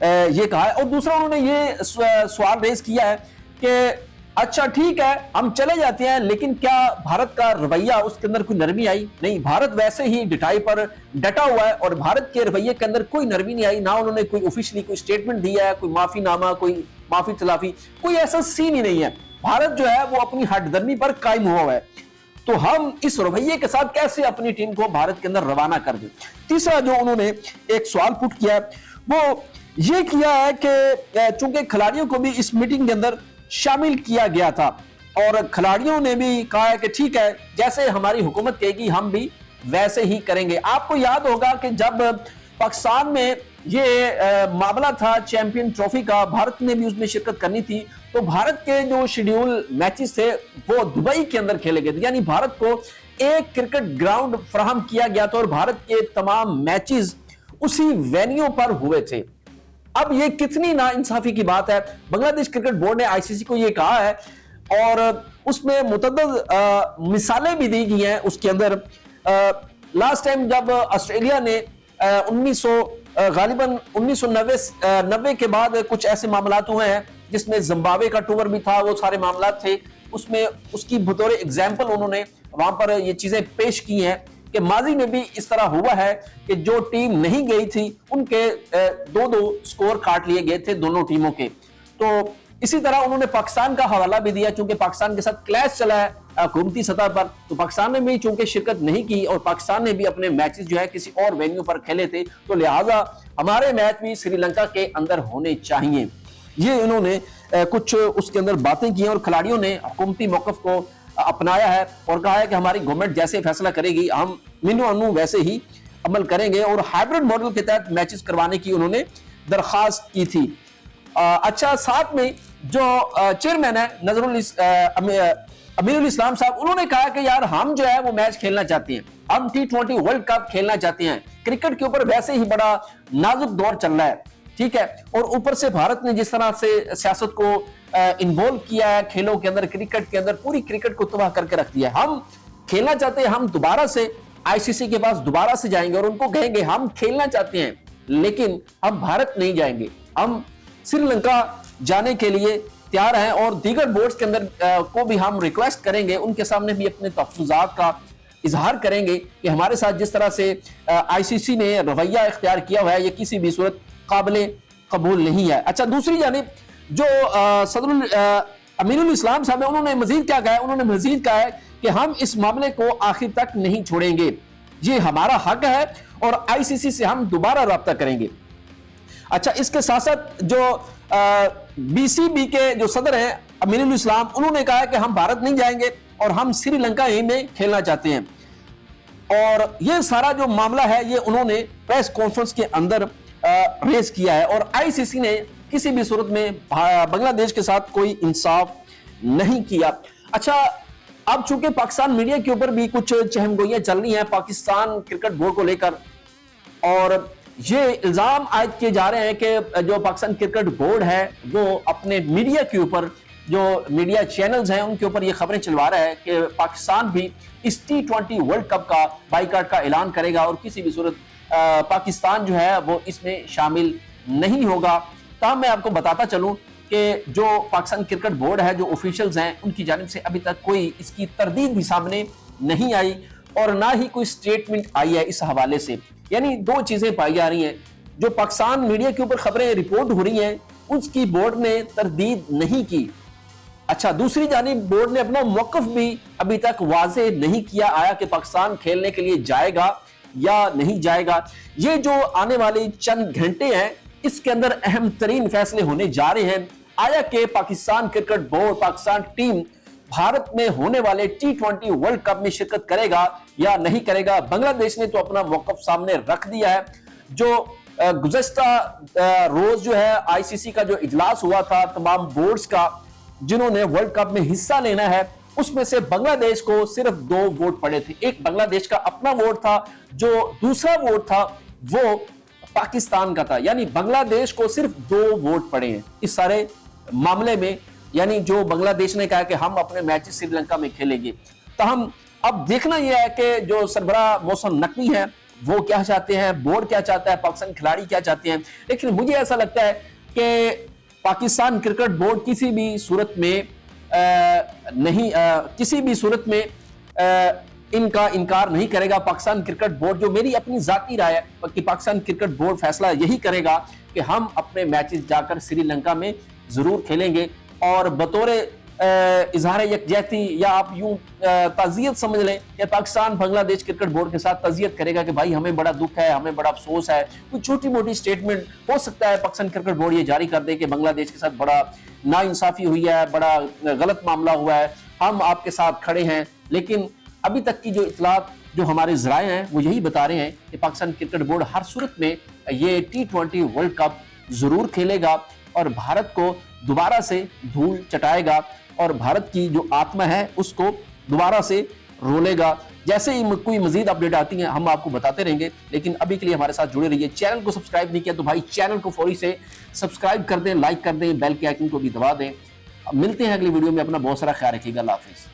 یہ کہا ہے. اور دوسرا انہوں نے یہ سوال ریز کیا ہے کہ اچھا ٹھیک ہے ہم چلے جاتے ہیں لیکن کیا بھارت کا رویہ اس کے اندر کوئی نرمی آئی؟ نہیں، بھارت ویسے ہی ڈٹائی پر ڈٹا ہوا ہے اور بھارت کے رویے کے اندر کوئی نرمی نہیں آئی. نہ انہوں نے کوئی آفیشلی کوئی سٹیٹمنٹ دیا ہے، کوئی معافی نامہ، کوئی معافی تلافی، کوئی ایسا سین ہی نہیں ہے. بھارت جو ہے وہ اپنی ہٹ درمی پر قائم ہوا ہے. تو ہم اس رویے کے ساتھ کیسے اپنی ٹیم کو بھارت کے اندر روانہ کر دیں؟ تیسرا جو انہوں نے ایک سوال پٹ کیا ہے وہ یہ کیا ہے کہ چونکہ کھلاڑیوں کو بھی اس میٹنگ کے اندر شامل کیا گیا تھا اور کھلاڑیوں نے بھی کہا ہے کہ ٹھیک ہے جیسے ہماری حکومت کہے گی ہم بھی ویسے ہی کریں گے. آپ کو یاد ہوگا کہ جب پاکستان میں یہ معاملہ تھا چیمپئن ٹرافی کا، بھارت نے بھی اس میں شرکت کرنی تھی، تو بھارت کے جو شیڈیول میچز تھے وہ دبئی کے اندر کھیلے گئے تھے. یعنی بھارت کو ایک کرکٹ گراؤنڈ فراہم کیا گیا تھا اور بھارت کے تمام میچز اسی وینیو پر ہوئے تھے. اب یہ کتنی نا انصافی کی بات ہے. بنگلہ دیش کرکٹ بورڈ نے آئی سی سی کو یہ کہا ہے اور اس میں متعدد مثالیں بھی دی گئی ہیں. اس کے اندر لاسٹ ٹائم جب آسٹریلیا نے غالباً 1990 کے بعد کچھ ایسے معاملات ہوئے ہیں جس میں زمبابوے کا ٹور بھی تھا، وہ سارے معاملات تھے، اس میں اس کی بطور ایگزامپل انہوں نے وہاں پر یہ چیزیں پیش کی ہیں کہ ماضی میں بھی اس طرح ہوا ہے کہ جو ٹیم نہیں گئی تھی ان کے دو سکور کاٹ لیے گئے تھے دونوں ٹیموں کے. تو اسی طرح انہوں نے پاکستان کا حوالہ بھی دیا چونکہ پاکستان کے ساتھ کلیش چلا ہے حکومتی سطح پر، تو پاکستان نے بھی چونکہ شرکت نہیں کی اور پاکستان نے بھی اپنے میچز جو ہے کسی اور وینیو پر کھیلے تھے، تو لہٰذا ہمارے میچ بھی سری لنکا کے اندر ہونے چاہیے. یہ انہوں نے کچھ اس کے اندر باتیں کی ہیں اور کھلاڑیوں نے حکومتی موقف کو اپنایا ہے اور کہا ہے کہ ہماری گورنمنٹ جیسے فیصلہ کرے گی ہم منو انو ویسے ہی عمل کریں گے اور ہائبرڈ ماڈل کے تحت میچز کروانے کی انہوں نے درخواست کی تھی. اچھا، ساتھ میں جو چیئرمین ہے امیر الاسلام صاحب، انہوں نے کہا کہ یار ہم جو ہے وہ میچ کھیلنا چاہتے ہیں، ہم T20 ورلڈ کپ کھیلنا چاہتے ہیں. کرکٹ کے اوپر ویسے ہی بڑا نازک دور چل رہا ہے، ٹھیک ہے، اور اوپر سے بھارت نے جس طرح سے سیاست کو انوالو کیا ہے کھیلوں کے اندر، کرکٹ کے اندر پوری کرکٹ کو تباہ کر کے رکھ دیا ہے. ہم کھیلنا چاہتے ہیں، ہم دوبارہ سے آئی سی سی کے پاس دوبارہ سے جائیں گے اور ان کو کہیں گے ہم کھیلنا چاہتے ہیں لیکن ہم بھارت نہیں جائیں گے، ہم سری لنکا جانے کے لیے تیار ہیں اور دیگر بورڈز کے اندر کو بھی ہم ریکویسٹ کریں گے، ان کے سامنے بھی اپنے تحفظات کا اظہار کریں گے کہ ہمارے ساتھ جس طرح سے آئی سی سی نے رویہ اختیار کیا ہوا ہے یہ کسی بھی صورت قابل قبول نہیں ہے. اچھا، دوسری جانب جو صدر امین الاسلام صاحب ہیں انہوں نے مزید کیا کہا ہے؟ انہوں نے مزید کہا ہے کہ ہم اس معاملے کو آخر تک نہیں چھوڑیں گے، یہ ہمارا حق ہے اور آئی سی سی سے ہم دوبارہ رابطہ کریں گے. اچھا، اس کے ساتھ ساتھ جو بی سی بی کے جو صدر ہیں امین الاسلام، انہوں نے کہا ہے کہ ہم بھارت نہیں جائیں گے اور ہم سری لنکا ہی میں کھیلنا چاہتے ہیں. اور یہ سارا جو معاملہ ہے یہ انہوں نے پریس کانفرنس کے اندر ریز کیا ہے اور آئی سی سی نے کسی بھی صورت میں بنگلہ دیش کے ساتھ کوئی انصاف نہیں کیا. اچھا، اب چونکہ پاکستان میڈیا کے اوپر بھی کچھ چہم گوئیاں چل رہی ہیں پاکستان کرکٹ بورڈ کو لے کر اور یہ الزام عائد کیے جا رہے ہیں کہ جو پاکستان کرکٹ بورڈ ہے وہ اپنے میڈیا کے اوپر، جو میڈیا چینلز ہیں ان کے اوپر یہ خبریں چلوا رہا ہے کہ پاکستان بھی اس T20 ورلڈ کپ کا بائیکاٹ کا اعلان کرے گا اور کسی بھی صورت پاکستان جو ہے وہ اس میں شامل نہیں ہوگا. تاہم میں آپ کو بتاتا چلوں کہ جو پاکستان کرکٹ بورڈ ہے، جو آفیشلز ہیں، ان کی جانب سے ابھی تک کوئی اس کی تردید بھی سامنے نہیں آئی اور نہ ہی کوئی سٹیٹمنٹ آئی ہے اس حوالے سے. یعنی دو چیزیں پائی جا رہی ہیں، جو پاکستان میڈیا کے اوپر خبریں رپورٹ ہو رہی ہیں اس کی بورڈ نے تردید نہیں کی. اچھا، دوسری جانب بورڈ نے اپنا موقف بھی ابھی تک واضح نہیں کیا آیا کہ پاکستان کھیلنے کے لیے جائے گا یا نہیں جائے گا. یہ جو آنے والے چند گھنٹے ہیں اس کے اندر اہم ترین فیصلے ہونے جا رہے ہیں. آیا کہ Pakistan cricket board, Pakistan team Bharat میں ہونے والے T20 ورلڈ کپ میں شرکت کرے گا یا نہیں کرے گا؟ بنگلہ دیش نے تو اپنا موقف سامنے رکھ دیا ہے. جو گزشتہ روز جو ہے آئی سی سی کا جو اجلاس ہوا تھا تمام بورڈز کا جنہوں نے ورلڈ کپ میں حصہ لینا ہے، اس میں سے بنگلہ دیش کو صرف 2 ووٹ پڑے تھے. ایک بنگلہ دیش کا اپنا ووٹ تھا، جو دوسرا ووٹ تھا وہ پاکستان کا تھا. یعنی بنگلہ دیش کو صرف 2 ووٹ پڑے ہیں اس سارے معاملے میں. یعنی جو بنگلہ دیش نے کہا کہ ہم اپنے میچز سری لنکا میں کھیلیں گے. تاہم اب دیکھنا یہ ہے کہ جو سربراہ محسن نقوی ہیں وہ کیا چاہتے ہیں, بورڈ کیا چاہتا ہے, پاکستان کھلاڑی کیا چاہتے ہیں. لیکن مجھے ایسا لگتا ہے کہ پاکستان کرکٹ بورڈ کسی بھی صورت میں کسی بھی صورت میں ان کا انکار نہیں کرے گا. پاکستان کرکٹ بورڈ, جو میری اپنی ذاتی رائے ہے کہ پاکستان کرکٹ بورڈ فیصلہ یہی کرے گا کہ ہم اپنے میچز جا کر سری لنکا میں ضرور کھیلیں گے, اور بطور اظہار یکجہتی یا آپ یوں تعزیت سمجھ لیں کہ پاکستان بنگلہ دیش کرکٹ بورڈ کے ساتھ تعزیت کرے گا کہ بھائی ہمیں بڑا دکھ ہے, ہمیں بڑا افسوس ہے. کوئی چھوٹی موٹی سٹیٹمنٹ ہو سکتا ہے پاکستان کرکٹ بورڈ یہ جاری کر دے کہ بنگلہ دیش کے ساتھ بڑا ناانصافی ہوئی ہے, بڑا غلط معاملہ ہوا ہے, ہم آپ کے ساتھ کھڑے ہیں. لیکن ابھی تک کی جو اطلاعات جو ہمارے ذرائع ہیں وہ یہی بتا رہے ہیں کہ پاکستان کرکٹ بورڈ ہر صورت میں یہ T20 ورلڈ کپ ضرور کھیلے گا اور بھارت کو دوبارہ سے دھول چٹائے گا اور بھارت کی جو آتما ہے اس کو دوبارہ سے رولے گا. جیسے ہی کوئی مزید اپڈیٹ آتی ہیں ہم آپ کو بتاتے رہیں گے, لیکن ابھی کے لیے ہمارے ساتھ جڑے رہیے. چینل کو سبسکرائب نہیں کیا تو بھائی چینل کو فوری سے سبسکرائب کر دیں, لائک کر دیں, بیل کے آئیکن کو بھی دبا دیں. ملتے ہیں اگلی ویڈیو میں, اپنا بہت سارا خیال رکھیے گا. اللہ حافظ.